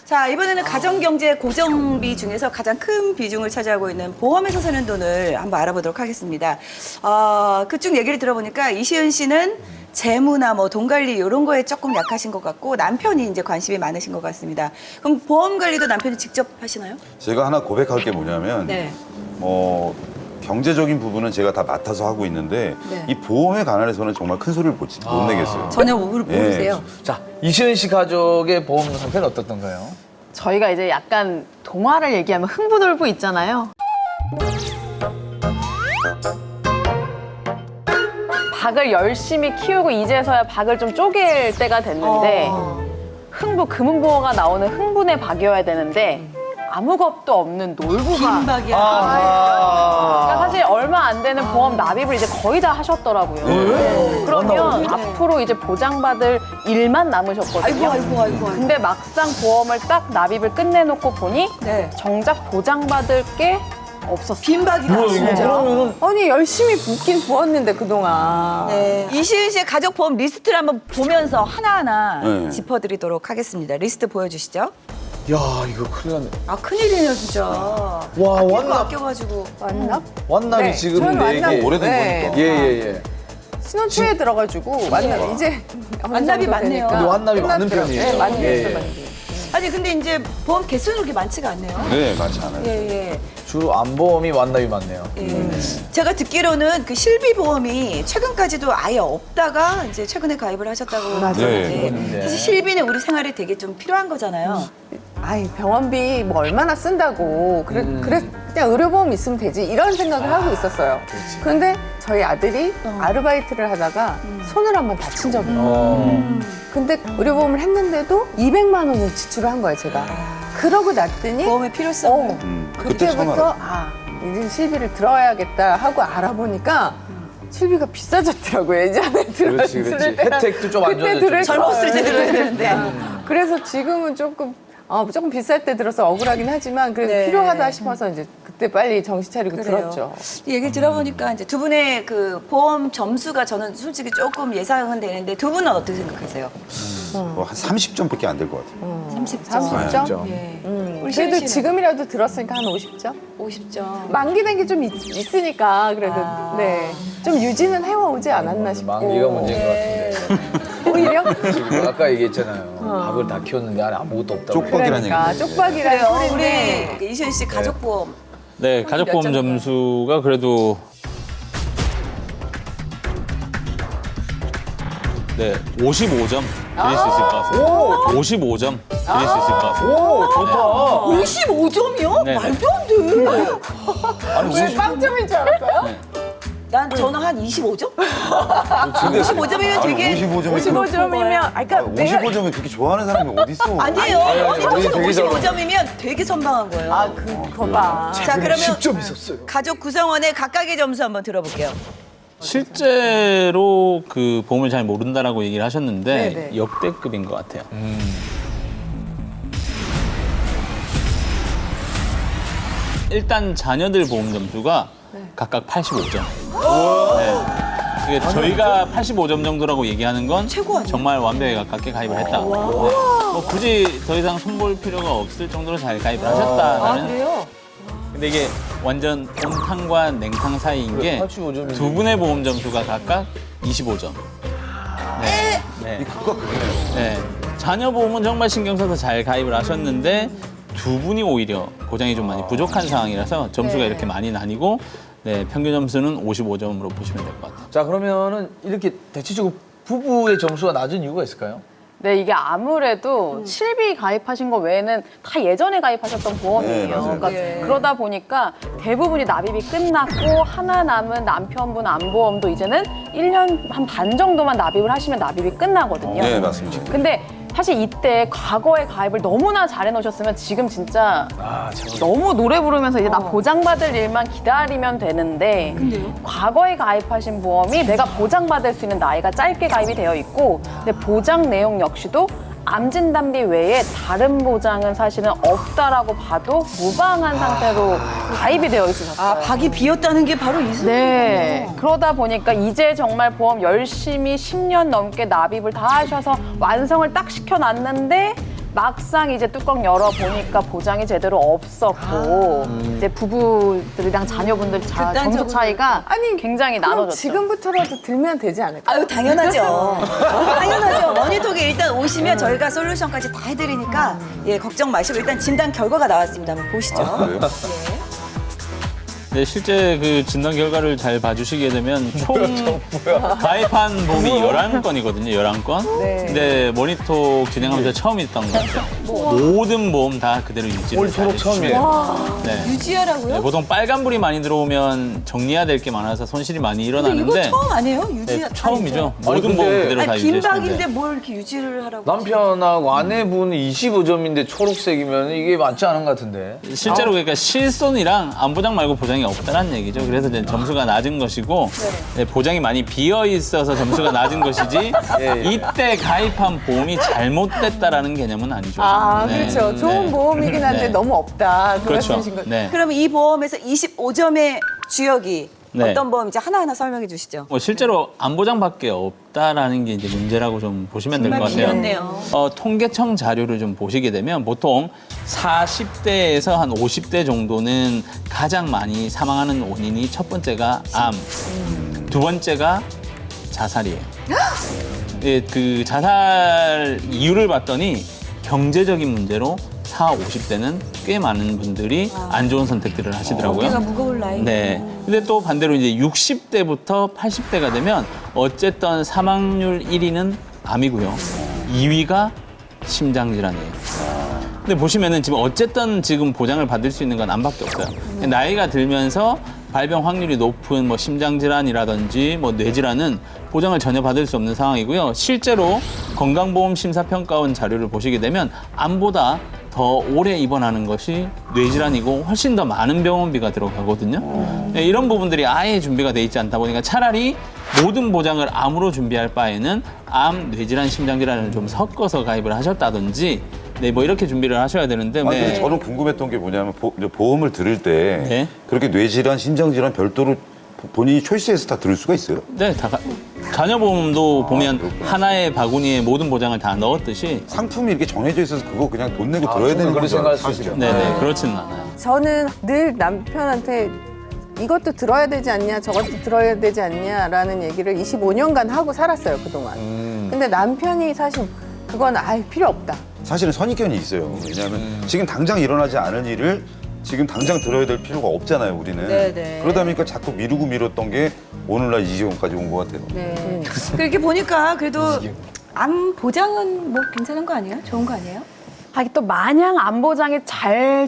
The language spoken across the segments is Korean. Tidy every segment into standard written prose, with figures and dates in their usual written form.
자, 이번에는 가정경제 고정비 중에서 가장 큰 비중을 차지하고 있는 보험에서 쓰는 돈을 한번 알아보도록 하겠습니다. 그쪽 얘기를 들어보니까 이시은 씨는 재무나 뭐 돈 관리 이런 거에 조금 약하신 것 같고 남편이 이제 관심이 많으신 것 같습니다. 그럼 보험 관리도 남편이 직접 하시나요? 제가 하나 고백할 게 뭐냐면 네. 경제적인 부분은 제가 다 맡아서 하고 있는데 네. 이 보험에 관해서는 정말 큰 소리를 못 내겠어요. 전혀 모르세요. 자, 이시은 씨 가족의 보험 상태는 어떻던가요? 저희가 이제 약간 동화를 얘기하면 흥부놀부 있잖아요. 박을 열심히 키우고 이제서야 박을 좀 쪼갤 때가 됐는데 흥부 금은보화가 나오는 흥분의 박이어야 되는데 아무 겁도 없는 놀부박. 김박이야. 그러니까 사실 얼마 안 되는 보험 납입을 이제 거의 다 하셨더라고요. 네. 그러면 앞으로 이제 보장받을 일만 남으셨거든요. 아이고. 근데 막상 보험을 딱 납입을 끝내놓고 보니 네. 정작 보장받을 게 없었어요. 빈박이다. 진짜. 그러면은 아니 열심히 붓긴 부었는데 그동안. 네. 이시은 씨의 가족 보험 리스트를 한번 보면서 하나하나 네. 짚어드리도록 하겠습니다. 리스트 보여주시죠. 야, 이거 큰일 났네. 아, 큰일이네요, 진짜. 와, 아끼고 완납. 아껴가지고. 완납? 완납이 네, 지금 저는 완납 네 개. 오래된 네. 거니까. 예. 신혼 초에 들어가지고 완납 이제 어느 완납이 정도 많네요. 되니까 근데 완납이 많은 끝났더라고요. 편이에요. 네, 많이 예, 했어, 예. 많이. 아니, 근데 이제 보험 개수는 그렇게 많지가 않네요. 네, 많지 않아요. 예. 주로 안보험이 완납이 많네요. 제가 듣기로는 그 실비 보험이 최근까지도 아예 없다가 이제 최근에 가입을 하셨다고 맞아요. 들었는데 네. 사실 실비는 우리 생활에 되게 좀 필요한 거잖아요. 아이 병원비 뭐 얼마나 쓴다고 그래 그냥 의료보험 있으면 되지 이런 생각을 하고 있었어요. 그런데 저희 아들이 아르바이트를 하다가 손을 한번 다친 적이 있어요. 근데 의료보험을 했는데도 200만 원을 지출을 한 거예요, 제가. 그러고 났더니 보험의 필요성. 그때 처음 그때부터 알았어요. 이제 실비를 들어야겠다 하고 알아보니까 실비가 비싸졌더라고요. 예전에 그렇지. 들을 때랑 혜택도 좀 안 그때 좋아졌죠. 들을 젊었을 때 들어야 되는데. 그래서 지금은 조금 비쌀 때 들어서 억울하긴 하지만 그래도 네. 필요하다 싶어서 이제 그때 빨리 정신 차리고 그래요. 들었죠. 이 얘기를 들어보니까 이제 두 분의 그 보험 점수가 저는 솔직히 조금 예상은 되는데 두 분은 어떻게 생각하세요? 한 30점밖에 안 될 것 같아요. 30점. 30점? 예. 그래도 시은 씨는? 지금이라도 들었으니까 한 50점? 50점. 만기된 게 좀 있으니까 그래도 네. 좀 유지는 해와오지 않았나 싶고. 만기가 문제인 것 같은데. 오히려? 지금 아까 얘기했잖아요. 밥을 다 키웠는데 안에 아무것도 없다고. 쪽박이라는 그러니까 얘기죠. 쪽박이라는 그래요. 소리인데 우리 이시은 씨 가족 보험. 네, 가족보험 몇 점? 점수가 그래도 네, 55점 드릴 수 있을 것 같습니다. 55점 드릴 수 있을 것 같습니다. 오, 좋다. 55점이요? 네. 말도 안 돼. 아니, 왜 빵점인 줄 알았어요? 저는 한 25점? 55점이면 되게 55점이 55점이면 그러니까 내가 55점을 그렇게 좋아하는 사람이 어디 있어? 아니에요. 아니, 우리 저는 되게 잘 55점이면 되게 선방한 거예요. 그거 봐. 자, 그러면 10점 있었어요. 가족 구성원의 각각의 점수 한번 들어볼게요. 실제로 그 보험을 잘 모른다라고 얘기를 하셨는데 네네. 역대급인 것 같아요. 일단 자녀들 보험 점수가 각각 85점. 네. 이게 저희가 85점 정도라고 얘기하는 건 최고 아니에요? 정말 완벽에 가깝게 가입을 했다. 네. 뭐 굳이 더 이상 손볼 필요가 없을 정도로 잘 가입을 하셨다라는. 그래요? 근데 이게 완전 온탕과 냉탕 사이인 게 85 점이네. 두 분의 보험 점수가 각각 25점. 네. 네. 그거 그거네요. 네. 자녀 보험은 정말 신경 써서 잘 가입을 하셨는데 두 분이 오히려 고장이 좀 많이 부족한 상황이라서 점수가 네. 이렇게 많이 나뉘고 네, 평균 점수는 55점으로 보시면 될 것 같아요. 자, 그러면은 이렇게 대체적으로 부부의 점수가 낮은 이유가 있을까요? 네, 이게 아무래도 실비 가입하신 거 외에는 다 예전에 가입하셨던 보험이에요. 네, 맞아요. 그러니까 네. 그러다 보니까 대부분이 납입이 끝났고 하나 남은 남편분 안보험도 이제는 1년 한 반 정도만 납입을 하시면 납입이 끝나거든요. 네, 맞습니다. 근데 사실 이때 과거에 가입을 너무나 잘해 놓으셨으면 지금 진짜 너무 노래 부르면서 이제 나 보장받을 일만 기다리면 되는데 과거에 가입하신 보험이 내가 보장받을 수 있는 나이가 짧게 가입이 되어 있고 근데 보장 내용 역시도 암 진단비 외에 다른 보장은 사실은 없다라고 봐도 무방한 상태로 가입이 되어 있으셨어요. 아, 박이 비었다는 게 바로 이 소리군요. 네. 그러다 보니까 이제 정말 보험 열심히 10년 넘게 납입을 다 하셔서 완성을 딱 시켜놨는데 막상 이제 뚜껑 열어보니까 보장이 제대로 없었고 이제 부부들이랑 자녀분들 극단적으로. 점수 차이가 아니, 굉장히 그럼 나눠졌죠. 지금부터라도 들면 되지 않을까? 아유 당연하죠. 당연하죠. 머니톡에 일단 오시면 저희가 솔루션까지 다 해드리니까 예 걱정 마시고 일단 진단 결과가 나왔습니다. 한번 보시죠. 그래요? 네, 실제 그 진단 결과를 잘 봐주시게 되면 총 가입한 보험이 11건이거든요, 11건. 네. 근데 모니터 진행하면서 처음 있던 것 같아요. 모든 보험 다 그대로 유지를 올 초록 잘해주시면 처음이에요. 네. 유지하라고요? 네, 보통 빨간불이 많이 들어오면 정리해야 될 게 많아서 손실이 많이 근데 이거 일어나는데 처음 아니에요? 유지 네, 처음이죠. 모든 아니, 근데- 보험 그대로 다 아니 유지하시면 빈박인데 돼요. 뭘 이렇게 유지를 하라고? 남편하고 아내분 25점인데 초록색이면 이게 맞지 않은 것 같은데. 실제로 그러니까 실손이랑 안보장 말고 보장이 없다는 얘기죠. 그래서 이제 점수가 낮은 것이고 네, 보장이 많이 비어 있어서 점수가 낮은 것이지 예. 이때 가입한 보험이 잘못됐다라는 개념은 아니죠. 아, 네. 그렇죠. 좋은 네. 보험이긴 한데 네. 너무 없다. 그 그렇죠. 말씀이신 거죠. 네. 그러면 이 보험에서 25점의 주역이 네. 어떤 보험인지 하나하나 설명해 주시죠. 뭐 실제로 안보장밖에 없다라는 게 이제 문제라고 좀 보시면 될 것 같아요. 비었네요. 통계청 자료를 좀 보시게 되면 보통 40대에서 한 50대 정도는 가장 많이 사망하는 원인이 첫 번째가 암, 두 번째가 자살이에요. 예, 그 자살 이유를 봤더니 경제적인 문제로 40, 50대는 꽤 많은 분들이 안 좋은 선택들을 하시더라고요. 어깨가 무거울 나이. 네. 근데 또 반대로 이제 60대부터 80대가 되면 어쨌든 사망률 1위는 암이고요. 2위가 심장질환이에요. 근데 보시면은 지금 어쨌든 지금 보장을 받을 수 있는 건 암밖에 없어요. 나이가 들면서 발병 확률이 높은 뭐 심장질환이라든지 뭐 뇌질환은 보장을 전혀 받을 수 없는 상황이고요. 실제로 건강보험 심사평가원 자료를 보시게 되면 암보다 더 오래 입원하는 것이 뇌질환이고 훨씬 더 많은 병원비가 들어가거든요. 네, 이런 부분들이 아예 준비가 돼 있지 않다 보니까 차라리 모든 보장을 암으로 준비할 바에는 암, 뇌질환, 심장질환을 좀 섞어서 가입을 하셨다든지 네, 뭐 이렇게 준비를 하셔야 되는데 아니, 근데 네. 저는 궁금했던 게 뭐냐면 이제 보험을 들을 때 네. 그렇게 뇌질환, 심장질환 별도로 본인이 초이스해서 다 들을 수가 있어요? 네, 자녀보험도 보면 하나의 바구니에 모든 보장을 다 넣었듯이 상품이 이렇게 정해져 있어서 그거 그냥 돈 내고 들어야 저는 되는 그렇게 거죠, 생각할 수 사실은. 있죠. 네네 그렇지는 않아요. 저는 늘 남편한테 이것도 들어야 되지 않냐, 저것도 들어야 되지 않냐라는 얘기를 25년간 하고 살았어요, 그동안. 근데 남편이 사실 그건 아예 필요 없다. 사실은 선입견이 있어요. 왜냐하면 지금 당장 일어나지 않을 일을 지금 당장 들어야 될 필요가 없잖아요, 우리는. 네네. 그러다 보니까 자꾸 미루고 미뤘던 게 오늘날 이 지경까지 온 것 같아요. 네. 그렇게 보니까 그래도 암 보장은 뭐 괜찮은 거 아니에요? 좋은 거 아니에요? 아, 이게 또 마냥 암보장이 잘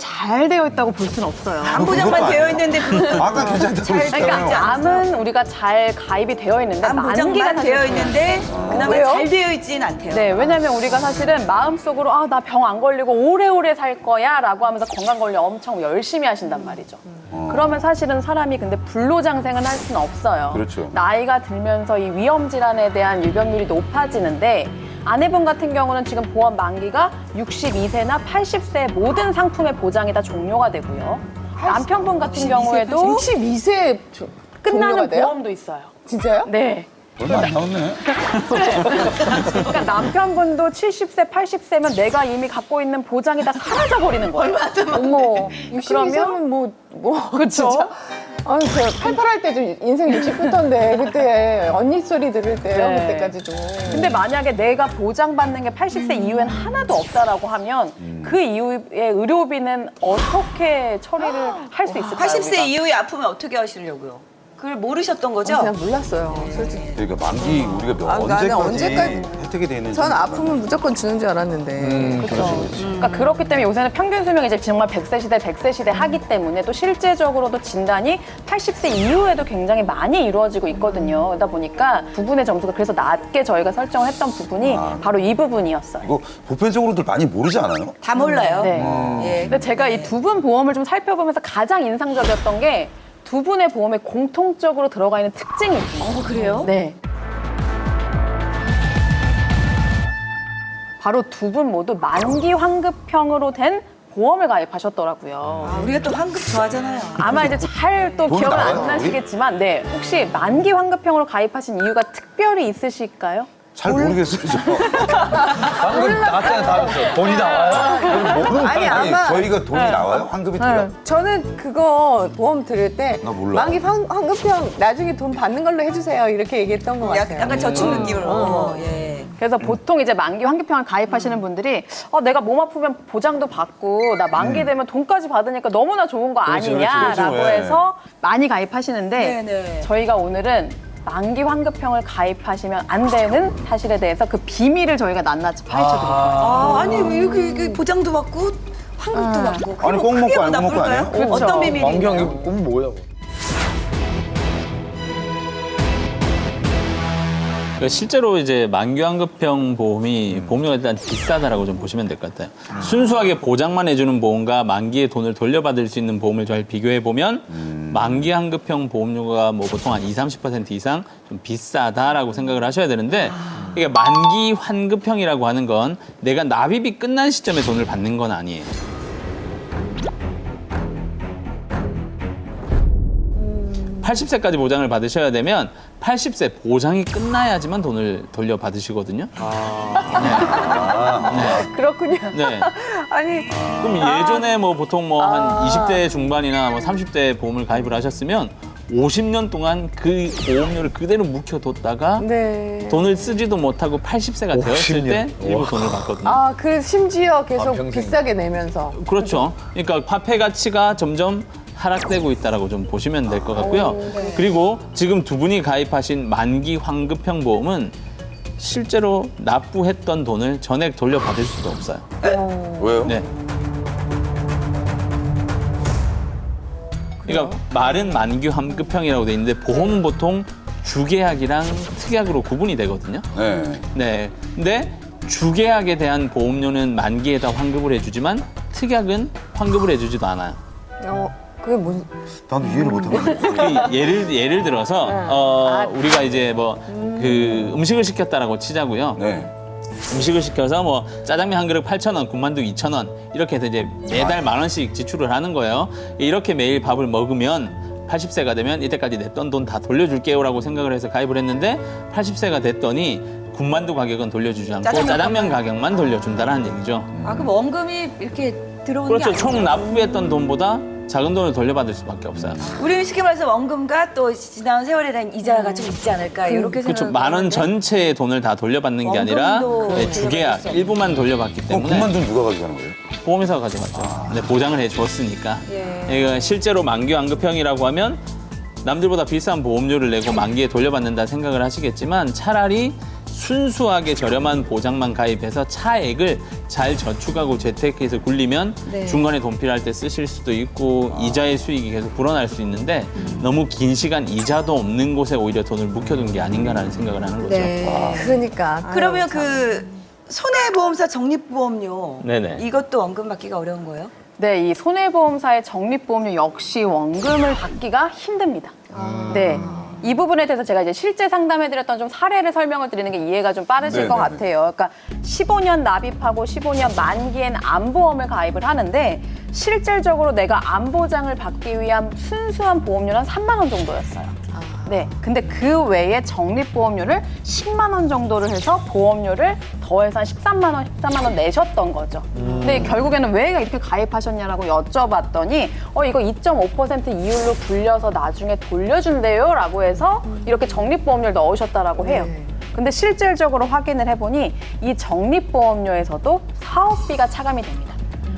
되어 있다고 볼 수는 없어요. 암 보장만 되어 있는데 그것도 아까 괜찮다고 그러니까 그랬잖아요. 암은 우리가 잘 가입이 되어 있는데 암 만기가 보장만 사실 되어 있는데 그나마 왜요? 잘 되어 있지는 않대요. 네, 왜냐면 우리가 사실은 마음속으로 아, 나 병 안 걸리고 오래오래 살 거야 라고 하면서 건강관리 엄청 열심히 하신단 말이죠. 그러면 사실은 사람이 근데 불로장생은 할 수는 없어요. 그렇죠. 나이가 들면서 이 위험질환에 대한 유병률이 높아지는데 아내분 같은 경우는 지금 보험 만기가 62세나 80세 모든 상품의 보장이 다 종료가 되고요. 남편분 같은 경우에도 62세 끝나는 돼요? 보험도 있어요. 진짜요? 네. 얼마 안 남았네. 그러니까 남편분도 70세, 80세면 내가 이미 갖고 있는 보장이 다 사라져버리는 거예요. 어머, 그러면 62세면 그쵸? 진짜. 아니, 저 88할 때 좀 인생 60부터인데 그때 언니 소리 들을 때요, 네. 그때까지도. 근데 만약에 내가 보장받는 게 80세 이후엔 하나도 없다라고 하면 그 이후에 의료비는 어떻게 처리를 할 수 있을까요? 80세 우리가? 이후에 아프면 어떻게 하시려고요? 그걸 모르셨던 거죠? 그냥 몰랐어요, 솔직히. 그러니까 만기 우리가 아, 나는 언제까지 언제까지- 혜택이 되는지. 전 아프면 무조건 주는 줄 알았는데. 그러니까 그렇기 때문에 요새는 평균 수명이 이제 정말 100세 시대, 100세 시대 하기 때문에 또 실제적으로도 진단이 80세 이후에도 굉장히 많이 이루어지고 있거든요. 그러다 보니까 부분의 점수가 그래서 낮게 저희가 설정을 했던 부분이 바로 이 부분이었어요. 이거 보편적으로들 많이 모르지 않아요? 다 몰라요. 네. 예. 근데 제가 이 두 분 보험을 좀 살펴보면서 가장 인상적이었던 게 두 분의 보험에 공통적으로 들어가 있는 특징이 있어요. 그래요? 네. 바로 두 분 모두 만기 환급형으로 된 보험을 가입하셨더라고요. 아, 우리가 또 환급 좋아하잖아요. 아마 이제 잘 또 돈 기억은 나와요, 안 나시겠지만, 네. 혹시 만기 환급형으로 가입하신 이유가 특별히 있으실까요? 잘 모르겠어요. 방금 나왔잖아요, 다였어. 돈이 나와요? 모르는 아니, 아니, 아마- 저희가 돈이 나와요? 환급이 들어요? 저는 그거 보험 들을 때 나 몰라. 만기 환급형 나중에 돈 받는 걸로 해주세요 이렇게 얘기했던 것 같아요. 약간 저축 느낌으로. 예. 그래서 보통 이제 만기 환급형을 가입하시는 분들이 내가 몸 아프면 보장도 받고 나 만기 되면 돈까지 받으니까 너무나 좋은 거 그렇지, 아니냐라고 그렇지, 그렇지. 해서 많이 가입하시는데 네네. 저희가 오늘은 만기 환급형을 가입하시면 안 되는 사실에 대해서 그 비밀을 저희가 낱낱이 파헤쳐드릴게요. 아니 이렇게 보장도 받고 환급도 받고. 아니, 그리고 꼭 먹고 크게 안 먹고 나쁠까요? 아니에요? 그렇죠. 어떤 비밀이 만경이 있나요? 그건 뭐야? 실제로 이제 만기환급형 보험이 보험료가 일단 비싸다라고 좀 보시면 될 것 같아요. 순수하게 보장만 해주는 보험과 만기에 돈을 돌려받을 수 있는 보험을 잘 비교해 보면 만기환급형 보험료가 뭐 보통 한 20-30% 이상 좀 비싸다라고 생각을 하셔야 되는데 이게 만기환급형이라고 하는 건 내가 납입이 끝난 시점에 돈을 받는 건 아니에요. 80세까지 보장을 받으셔야 되면 80세 보장이 끝나야지만 돈을 돌려받으시거든요. 그렇군요. 네. 아니 그럼 예전에 뭐 보통 뭐 한 20대 중반이나 뭐 30대 보험을 가입을 하셨으면 50년 동안 그 보험료를 그대로 묵혀뒀다가 네. 돈을 쓰지도 못하고 80세가 되었을 때 50년. 일부 돈을 받거든요. 아, 그 심지어 계속 평생. 비싸게 내면서. 그렇죠. 그러니까 화폐 가치가 점점 하락되고 있다라고 좀 보시면 될 것 같고요. 그리고 지금 두 분이 가입하신 만기 환급형 보험은 실제로 납부했던 돈을 전액 돌려받을 수도 없어요. 왜요? 네. 그러니까 말은 만기 환급형이라고 돼 있는데 보험은 보통 주계약이랑 특약으로 구분이 되거든요. 네. 네. 근데 주계약에 대한 보험료는 만기에다 환급을 해주지만 특약은 환급을 해주지도 않아요. 그게 무슨 나도 이해를 못하겠네. 그 예를 들어서 우리가 이제 뭐 그 음식을 시켰다라고 치자고요. 네. 음식을 시켜서 뭐 짜장면 한 그릇 8,000원, 군만두 2,000원 이렇게 해서 이제 매달 10,000원씩 지출을 하는 거예요. 이렇게 매일 밥을 먹으면 80세가 되면 이때까지 냈던 돈 다 돌려줄게요라고 생각을 해서 가입을 했는데 80세가 됐더니 군만두 가격은 돌려주지 않고 짜장면 가격만 돌려준다라는 얘기죠. 그럼 원금이 이렇게 들어오는 그렇죠. 게 아니고. 총 납부했던 돈보다 작은 돈을 돌려받을 수밖에 없어요. 우리는 쉽게 말해서 원금과 또 지난 세월에 대한 이자가 좀 있지 않을까 이렇게 그렇죠. 생각하는데. 만 원 전체의 돈을 다 돌려받는 게 아니라 원금도 네, 주계약 일부만 돌려받기 그럼 때문에 그만둔 누가 가져가는 거예요? 보험회사가 가져갔죠. 근데 보장을 해줬으니까. 예. 이거 실제로 만기 환급형이라고 하면 남들보다 비싼 보험료를 내고 만기에 돌려받는다 생각을 하시겠지만 차라리 순수하게 저렴한 보장만 가입해서 차액을 잘 저축하고 재테크해서 굴리면 네. 중간에 돈 필요할 때 쓰실 수도 있고 이자의 수익이 계속 불어날 수 있는데 너무 긴 시간 이자도 없는 곳에 오히려 돈을 묵혀둔 게 아닌가라는 생각을 하는 거죠. 네. 그러니까. 그러면 아유, 참. 그 손해보험사 적립보험료 네네. 이것도 원금 받기가 어려운 거예요? 네, 이 손해보험사의 적립보험료 역시 원금을 받기가 힘듭니다. 네. 이 부분에 대해서 제가 이제 실제 상담해드렸던 좀 사례를 설명을 드리는 게 이해가 좀 빠르실 것 네네네. 같아요. 그러니까 15년 납입하고 15년 만기엔 암보험을 가입을 하는데 실질적으로 내가 암보장을 받기 위한 순수한 보험료는 3만 원 정도였어요. 네, 근데 그 외에 적립보험료를 10만 원 정도를 해서 보험료를 더해서 한 13만 원, 14만 원 내셨던 거죠. 근데 결국에는 왜 이렇게 가입하셨냐라고 여쭤봤더니 이거 2.5% 이율로 불려서 나중에 돌려준대요 라고 해서 이렇게 적립보험료를 넣으셨다라고 해요. 근데 실질적으로 확인을 해보니 이 적립보험료에서도 사업비가 차감이 됩니다.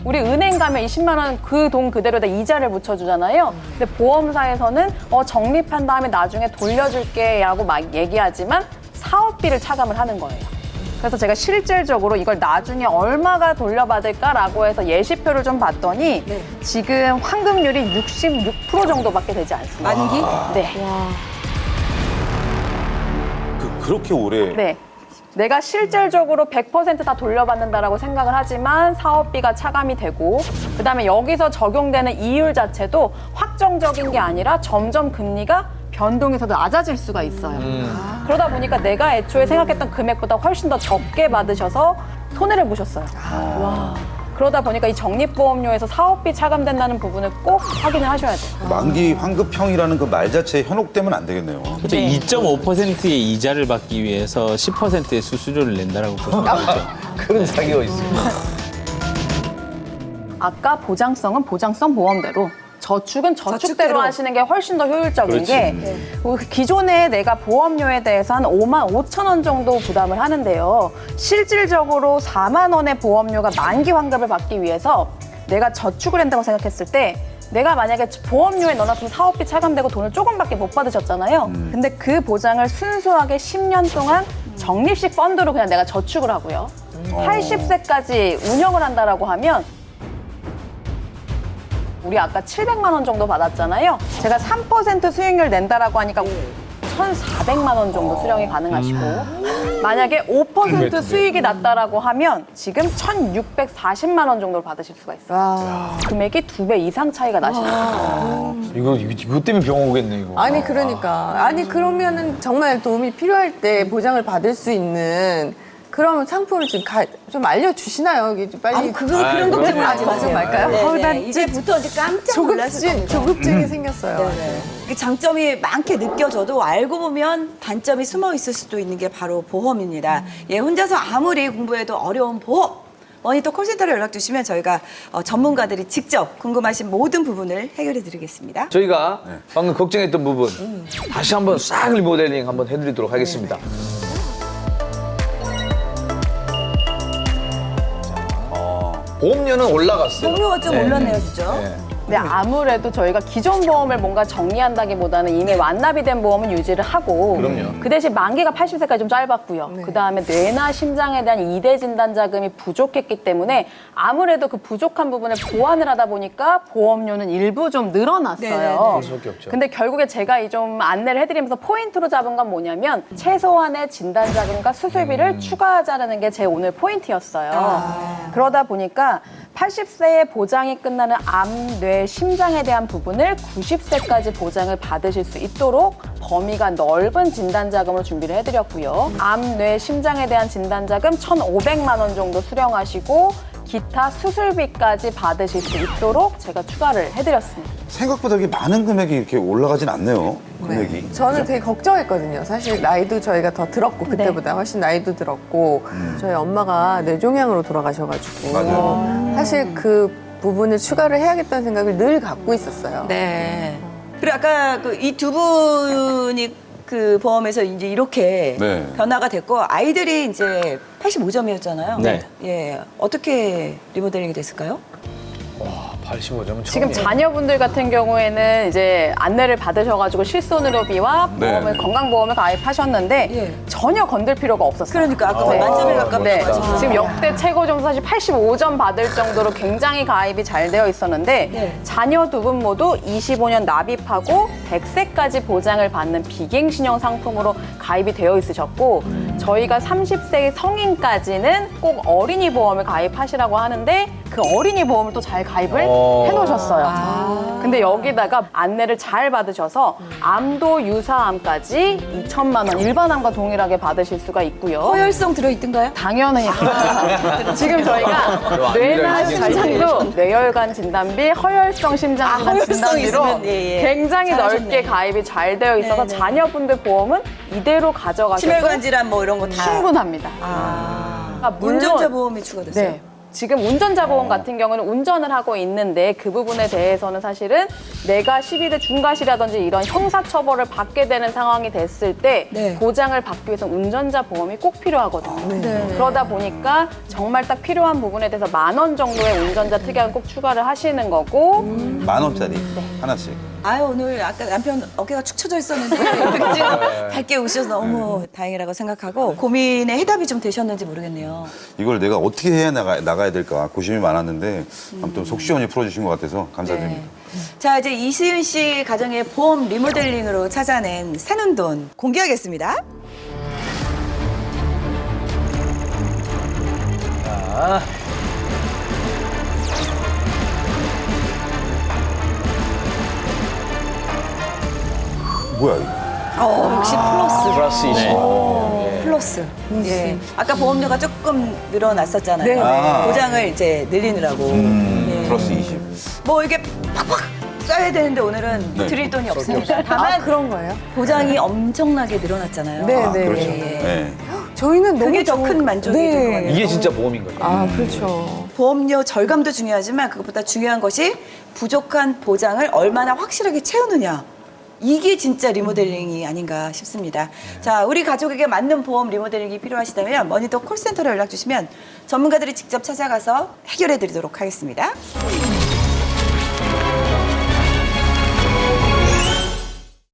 우리 은행 가면 20만 원 그 돈 그대로다 이자를 붙여주잖아요. 근데 보험사에서는 적립한 다음에 나중에 돌려줄게 라고 막 얘기하지만 사업비를 차감을 하는 거예요. 그래서 제가 실질적으로 이걸 나중에 얼마가 돌려받을까라고 해서 예시표를 좀 봤더니 지금 환급률이 66% 정도밖에 되지 않습니다. 만기? 네. 그렇게 오래. 네. 내가 실질적으로 100% 다 돌려받는다라고 생각을 하지만 사업비가 차감이 되고 그다음에 여기서 적용되는 이율 자체도 확정적인 게 아니라 점점 금리가 변동해서 낮아질 수가 있어요. 그러다 보니까 내가 애초에 생각했던 금액보다 훨씬 더 적게 받으셔서 손해를 보셨어요. 와. 그러다 보니까 이 적립보험료에서 사업비 차감된다는 부분을 꼭 확인을 하셔야 돼요. 만기 환급형이라는 그 말 자체에 현혹되면 안 되겠네요. 그렇죠. 2.5%의 이자를 받기 위해서 10%의 수수료를 낸다라고 보시면 되죠. 그런 사기가 있습니다. 아까 보장성은 보장성 보험대로, 저축은 저축대로 저축대로. 하시는 게 훨씬 더 효율적인 그렇지. 게 기존에 내가 보험료에 대해서 한 5만 5천 원 정도 부담을 하는데요. 실질적으로 4만 원의 보험료가 만기 환급을 받기 위해서 내가 저축을 한다고 생각했을 때 내가 만약에 보험료에 넣어놨으면 사업비 차감되고 돈을 조금밖에 못 받으셨잖아요. 근데 그 보장을 순수하게 10년 동안 적립식 펀드로 그냥 내가 저축을 하고요. 80세까지 운영을 한다라고 하면 우리 아까 700만 원 정도 받았잖아요. 제가 3% 수익률 낸다라고 하니까 1,400만 원 정도 수령이 가능하시고 만약에 5% 수익이 났다라고 하면 지금 1,640만 원 정도를 받으실 수가 있어요. 금액이 2배 이상 차이가 나시는 거예요. 이거 때문에 병원 오겠네, 이거. 아니 그러니까 아니 그러면은 정말 도움이 필요할 때 보장을 받을 수 있는 그런 상품을 좀 알려주시나요? 이게 좀 빨리. 그런 걱정을 하지 마세요. 말까요? 네, 난 네. 이제부터 이제 깜짝 놀라실 겁니다. 조급증이 생겼어요. 그 장점이 많게 느껴져도 알고 보면 단점이 숨어 있을 수도 있는 게 바로 보험입니다. 예, 혼자서 아무리 공부해도 어려운 보험. 머니터 콜센터로 연락 주시면 저희가 전문가들이 직접 궁금하신 모든 부분을 해결해 드리겠습니다. 저희가 방금 걱정했던 부분 다시 한번 싹 리모델링 한번 해드리도록 하겠습니다. 보험료는 올라갔어요. 보험료가 좀 올랐네요, 그죠? 네, 아무래도 저희가 기존 보험을 뭔가 정리한다기보다는 이미 완납이 된 보험은 유지를 하고 그럼요. 그 대신 만기가 80세까지 좀 짧았고요. 그다음에 뇌나 심장에 대한 2대 진단 자금이 부족했기 때문에 아무래도 그 부족한 부분을 보완을 하다 보니까 보험료는 일부 좀 늘어났어요. 네네네. 그럴 수밖에 없죠. 근데 결국에 제가 이 좀 안내를 해드리면서 포인트로 잡은 건 뭐냐면 최소한의 진단 자금과 수술비를 추가하자는 게 제 오늘 포인트였어요. 그러다 보니까 80세에 보장이 끝나는 암, 뇌, 심장에 대한 부분을 90세까지 보장을 받으실 수 있도록 범위가 넓은 진단 자금으로 준비를 해드렸고요. 암, 뇌, 심장에 대한 진단 자금 1,500만 원 정도 수령하시고 기타 수술비까지 받으실 수 있도록 제가 추가를 해드렸습니다. 생각보다 이렇게 많은 금액이 이렇게 올라가진 않네요. 금액이. 저는 되게 걱정했거든요. 사실 나이도 저희가 더 들었고 그때보다 훨씬 나이도 들었고 저희 엄마가 뇌종양으로 돌아가셔가지고 맞아요. 사실 그 부분을 추가를 해야겠다는 생각을 늘 갖고 있었어요. 네. 그리고 아까 이 두 분이 그 보험에서 이제 이렇게 네. 변화가 됐고 아이들이 이제 85점이었잖아요. 네. 예. 어떻게 리모델링이 됐을까요? 85점은 지금 처음이에요. 자녀분들 같은 경우에는 이제 안내를 받으셔가지고 실손의료비와 보험을 네. 건강보험을 가입하셨는데 예. 전혀 건들 필요가 없었어요. 그러니까 아까 만점에 가깝다고 네. 하셨죠. 지금 역대 최고 점수 사실 85점 받을 정도로 굉장히 가입이 잘 되어 있었는데 네. 자녀 두 분 모두 25년 납입하고 100세까지 보장을 받는 비갱신형 상품으로 가입이 되어 있으셨고 저희가 30세 성인까지는 꼭 어린이 보험을 가입하시라고 하는데 그 어린이 보험을 또 잘 가입을 해놓으셨어요. 근데 여기다가 안내를 잘 받으셔서 암도 유사암까지 2천만 원 일반암과 동일하게 받으실 수가 있고요. 허혈성 들어있던가요? 당연히 지금 저희가 뇌나 안미라를 심장도 뇌혈관 진단비, 허혈성 심장 진단 허혈성 진단비로 있으면, 예, 예. 굉장히 잘하셨네. 넓게 가입이 잘 되어 있어서 네, 네. 자녀분들 보험은 이대로 가져가셔도 심혈관 질환 뭐 이런 거 다. 충분합니다. 물론- 운전자 보험이 추가됐어요. 네. 지금 운전자 보험 같은 경우는 운전을 하고 있는데 그 부분에 대해서는 사실은 내가 시비를 중과시라든지 이런 형사처벌을 받게 되는 상황이 됐을 때 네. 보장을 받기 위해서 운전자 보험이 꼭 필요하거든요. 네. 그러다 보니까 정말 딱 필요한 부분에 대해서 10,000원 정도의 운전자 특약을 꼭 추가를 하시는 거고 10,000원짜리 하나씩. 아유 오늘 아까 남편 어깨가 축 처져 있었는데 이렇게 지금 밝게 웃으셔서 너무 다행이라고 생각하고 고민의 해답이 좀 되셨는지 모르겠네요. 이걸 내가 어떻게 해야 나가야 될까 고심이 많았는데 아무튼 속 시원히 풀어주신 것 같아서 감사드립니다. 자 이제 이시은 씨 가정의 보험 리모델링으로 찾아낸 새는 돈 공개하겠습니다. 자, 뭐야 이거? 역시 플러스. 플러스 20. 네. 플러스. 예. 아까 보험료가 조금 늘어났었잖아요. 네, 네. 보장을 이제 늘리느라고. 예. 플러스 20. 뭐 이게 팍팍 써야 되는데 오늘은 네. 드릴 돈이 없습니다. 다만 그런 거예요? 보장이 엄청나게 늘어났잖아요. 네, 아, 네. 그렇죠. 예. 네. 저희는 너무 그게 더 큰 만족이 될 것 같아요. 이게 진짜 보험인 거죠. 아, 그렇죠. 보험료 절감도 중요하지만 그것보다 중요한 것이 부족한 보장을 얼마나 확실하게 채우느냐. 이게 진짜 리모델링이 아닌가 싶습니다. 자, 우리 가족에게 맞는 보험 리모델링이 필요하시다면 머니도 콜센터로 연락 주시면 전문가들이 직접 찾아가서 해결해 드리도록 하겠습니다.